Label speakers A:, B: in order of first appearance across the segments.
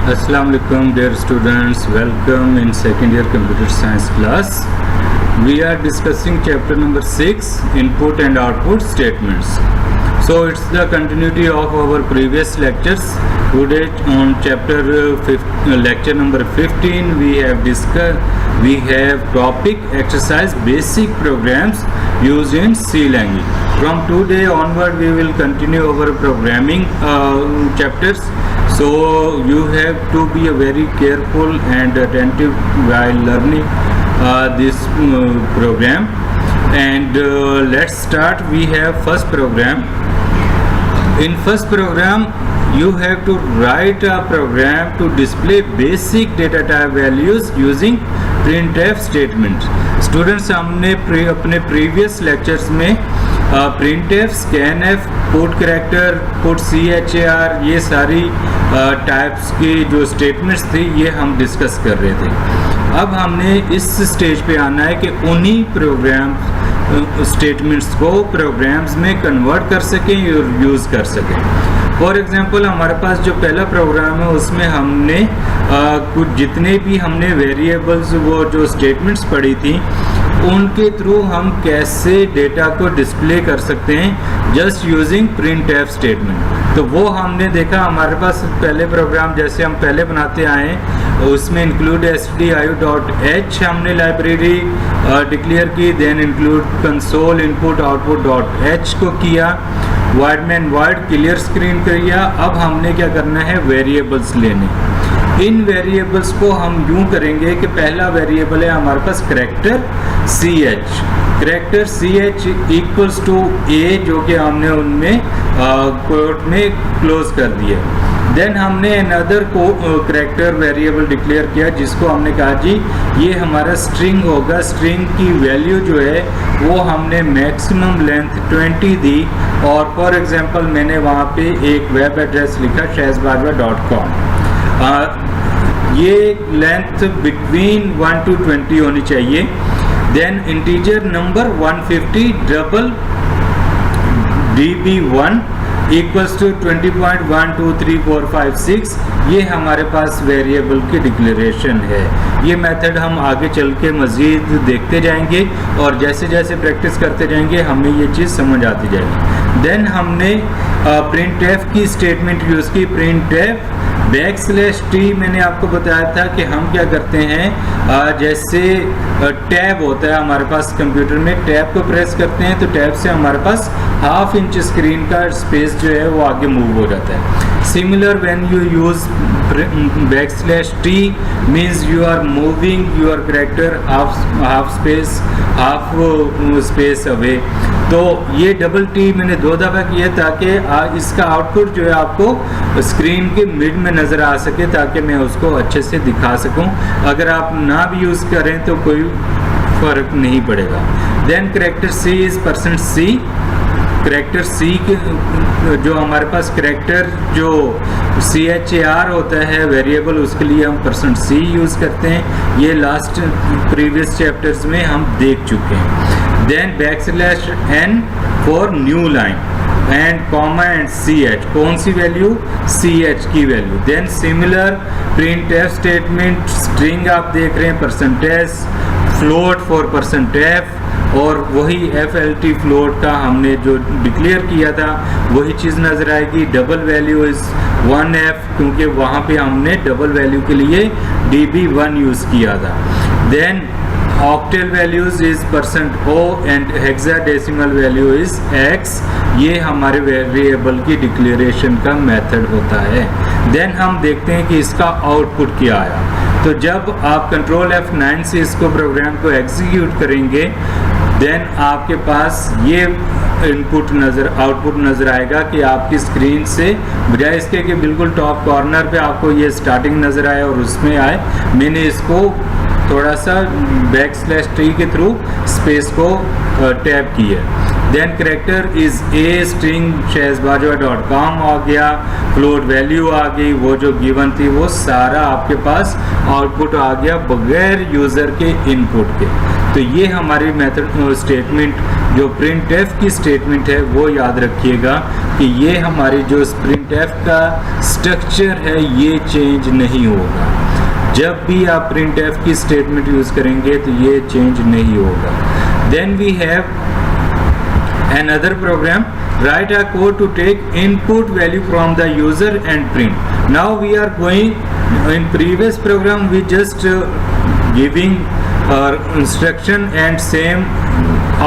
A: Assalamu alaikum dear students, welcome in second year computer science class. We are discussing chapter number 6, input and output statements. So it's the continuity of our previous lectures. Today on lecture number 15 we have topic exercise basic programs used in C language. From today onward we will continue our programming chapters. So you have to be very careful and attentive while learning this program. And let's start. We have first program. In first program you have to write a program to display basic data type values using printf statement. Students, हमने अपने previous lectures में printf, scanf, put character, put char ये सारी types की जो statements थी ये हम डिस्कस कर रहे थे. अब हमने इस स्टेज पे आना है कि उन्हीं प्रोग्राम स्टेटमेंट्स को प्रोग्राम्स में कन्वर्ट कर सकें और यूज़ कर सकें. फॉर एग्जांपल हमारे पास जो पहला प्रोग्राम है उसमें हमने कुछ जितने भी हमने वेरिएबल्स वो जो स्टेटमेंट्स पढ़ी थी उनके थ्रू हम कैसे डेटा को डिस्प्ले कर सकते हैं जस्ट यूजिंग प्रिंटफ स्टेटमेंट. तो वो हमने देखा. हमारे पास पहले प्रोग्राम जैसे हम पहले बनाते आए उसमें इंक्लूड stdio.h हमने लाइब्रेरी डिक्लेयर की. Then include console input output dot h को किया. Void main void clear screen किया. अब हमने क्या करना है, वेरिएबल्स लेने. इन वेरिएबल्स को हम यूं करेंगे कि पहला वेरिएबल है हमारे पास character ch. Character ch equals to a जो कि हमने उनमें कोट में क्लोज कर दिया. देन हमने अनदर को करेक्टर वेरिएबल डिक्लेयर किया जिसको हमने कहा जी ये हमारा स्ट्रिंग होगा. स्ट्रिंग की वैल्यू जो है वो हमने मैक्सिमम लेंथ 20 दी और फॉर एग्जांपल मैंने वहाँ पे एक वेब एड्रेस लिखा shahzadbajwa.com. ये लेंथ बिटवीन 1 to 20 होनी चाहिए. Then integer number 150 double db1 equals to 20.12345 ये हमारे पास वेरिएबल की डिक्लेरेशन है. ये मेथड हम आगे चल के मज़ीद देखते जाएंगे और जैसे जैसे प्रैक्टिस करते जाएंगे हमें ये चीज़ समझ आती जाएगी. देन हमने प्रिंटफ की स्टेटमेंट यूज़ की. प्रिंटफ \t मैंने आपको बताया था कि हम क्या करते हैं, जैसे टैब होता है हमारे पास कंप्यूटर में, टैब को प्रेस करते हैं तो टैब से हमारे पास ½ इंच स्क्रीन का स्पेस जो है वो आगे मूव हो जाता है. Similar when you use \t means you are moving your character half space away. तो ये डबल टी मैंने 2 दफ़ा किया ताकि इसका आउटपुट जो है आपको स्क्रीन के मिड में नज़र आ सके ताकि मैं उसको अच्छे से दिखा सकूं. अगर आप ना भी यूज़ करें तो कोई फ़र्क नहीं पड़ेगा. Then character c is %c. Character c जो हमारे पास करेक्टर जो char होता है वेरिएबल उसके लिए हम %c यूज़ करते हैं. ये लास्ट प्रीवियस चैप्टर्स में हम देख चुके हैं. Then \n for new line and comma and ch. कौन सी वैल्यू, ch की value. Then similar printf statement string आप देख रहे हैं %s, फ्लोट फॉर %f और वही FLT फ्लोट का हमने जो डिक्लेयर किया था वही चीज़ नज़र आएगी. डबल वैल्यू इज़ 1f क्योंकि वहाँ पे हमने डबल वैल्यू के लिए db1 यूज़ किया था. Then octal values is %o and hexadecimal value is x. ये हमारे वेरिएबल की डिक्लेरेशन का मेथड होता है. देन हम देखते हैं कि इसका आउटपुट क्या आया. तो जब आप कंट्रोल F9 से इसको प्रोग्राम को एग्जीक्यूट करेंगे देन आपके पास ये आउटपुट नज़र आएगा कि आपकी स्क्रीन से बजाय इसके कि बिल्कुल टॉप कॉर्नर पे आपको ये स्टार्टिंग नज़र आए और उसमें आए, मैंने इसको थोड़ा सा \t के थ्रू स्पेस को टैप किया. Then character is A, string shahbazwa.com आ गया, फ्लोट वैल्यू आ गई, वो जो गिवन थी वो सारा आपके पास आउटपुट आ गया बगैर यूज़र के इनपुट के। तो ये हमारी मेथड स्टेटमेंट जो printf की स्टेटमेंट है वो याद रखिएगा कि ये हमारी जो printf का स्ट्रक्चर है ये चेंज नहीं होगा। जब भी आप printf की स्टेटमेंट यूज़ करेंगे तो ये चेंज नहीं होगा। Then we have another program, write a code to take input value from the user and print. Now we are going, in previous program we just giving instruction and same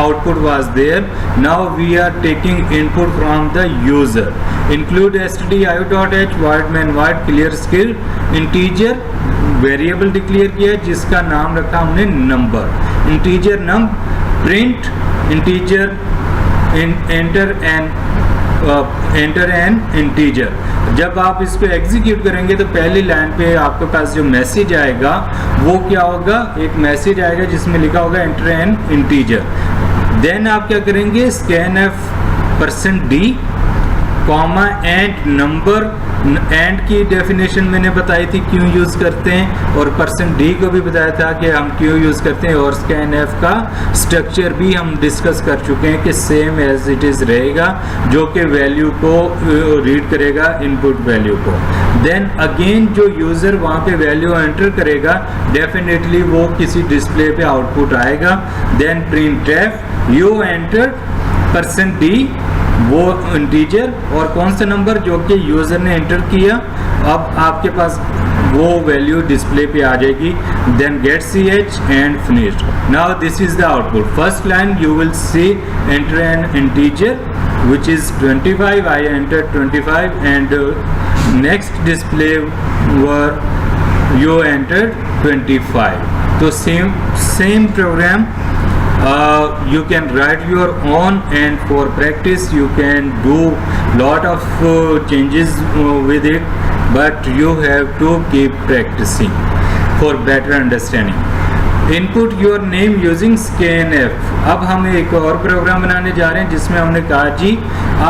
A: output was there. Now we are taking input from the user. Include stdio.h void main void clear skill integer variable declare किया जिसका नाम रखा हमने number, integer num, print integer enter an integer. जब आप इसको execute करेंगे तो पहली लाइन पे आपके पास जो मैसेज आएगा वो क्या होगा, एक मैसेज आएगा जिसमें लिखा होगा एंटर एन इंटीजर। देन आप क्या करेंगे, scanf %d comma and number. And की डेफिनेशन मैंने बताई थी क्यों यूज़ करते हैं, और %d को भी बताया था कि हम क्यों यूज़ करते हैं, और scanf का स्ट्रक्चर भी हम डिस्कस कर चुके हैं कि सेम एज इट इज़ रहेगा, जो कि वैल्यू को रीड करेगा इनपुट वैल्यू को। देन अगेन जो यूज़र वहाँ पे वैल्यू एंटर करेगा डेफिनेटली वो किसी डिस्प्ले पे आउटपुट आएगा। Then printf you entered %d वो इंटीजर और कौन सा नंबर जो कि यूज़र ने एंटर किया, अब आपके पास वो वैल्यू डिस्प्ले पे आ जाएगी। Then get ch and finished. Now this is the output. First line you will see enter an integer which is 25, I entered 25 and next display were you entered 25. तो same program you can write your own, and for practice you can do lot of changes with it, but you have to keep practicing for better understanding. Input your name using scanf। अब हम एक और programme बनाने जा रहे हैं जिसमें हमने कहा जी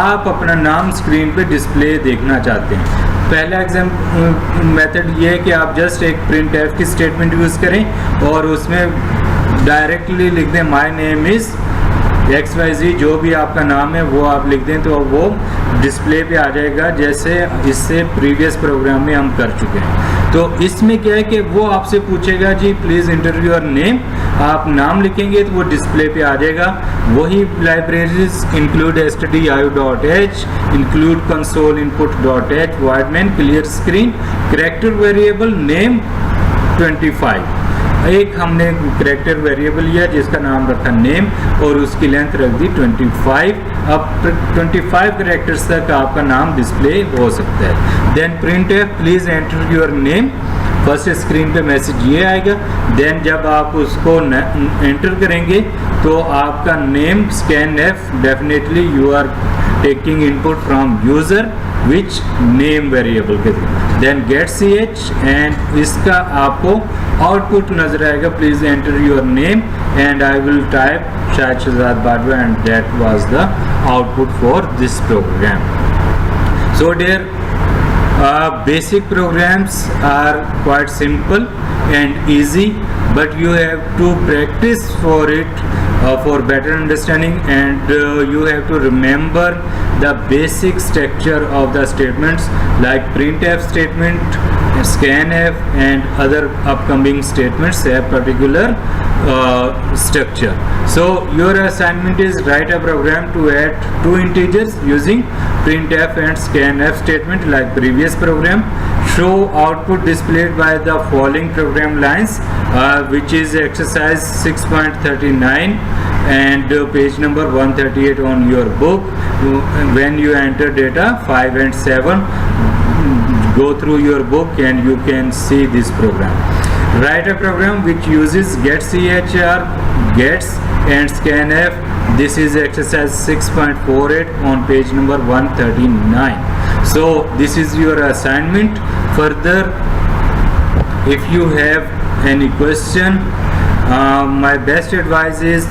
A: आप अपना नाम स्क्रीन पे डिस्प्ले देखना चाहते हैं। पहला एग्जाम्पल मेथड ये है कि आप जस्ट एक printf की स्टेटमेंट यूज़ करें और उसमें डायरेक्टली लिख दें माय नेम इज़ XYZ, जो भी आपका नाम है वो आप लिख दें तो वो डिस्प्ले पे आ जाएगा, जैसे इससे प्रीवियस प्रोग्राम में हम कर चुके हैं। तो इसमें क्या है कि वो आपसे पूछेगा जी प्लीज़ इंटर योर नेम, आप नाम लिखेंगे तो वो डिस्प्ले पे आ जाएगा। वही libraries include stdio.h, include console input, void main clear screen, character variable name 25। एक हमने कैरेक्टर वेरिएबल लिया जिसका नाम रखा नेम और उसकी लेंथ रख दी 25। अब 25 कैरेक्टर्स तक आपका नाम डिस्प्ले हो सकता है। Then printf please enter your name, first screen पे मैसेज ये आएगा। देन जब आप उसको एंटर करेंगे तो आपका name scanf definitely you are taking input from user which name variable के थ्रू। देन गेट ch एंड इसका आपको आउटपुट नजर आएगा, please enter your name and I will type Shahid Shahzad Bajwa and that was the output for this program. So dear basic programs are quite simple and easy, but you have to practice for it for better understanding, and you have to remember the basic structure of the statements like printf statement, scanf and other upcoming statements have particular structure. So your assignment is write a program to add two integers using printf and scanf statement like previous program. Show output displayed by the following program lines, which is exercise 6.39 and page number 138 on your book. When you enter data 5 and 7, go through your book and you can see this program. Write a program which uses getchr, gets and scanf. This is exercise 6.48 on page number 139. So this is your assignment. Further, if you have any question My best advice is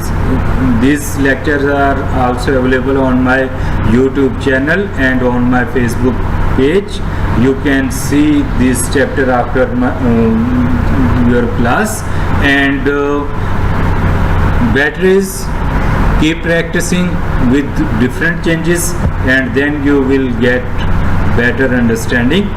A: these lectures are also available on my YouTube channel and on my Facebook page. You can see this chapter after your class, and better is keep practicing with different changes, and then you will get better understanding.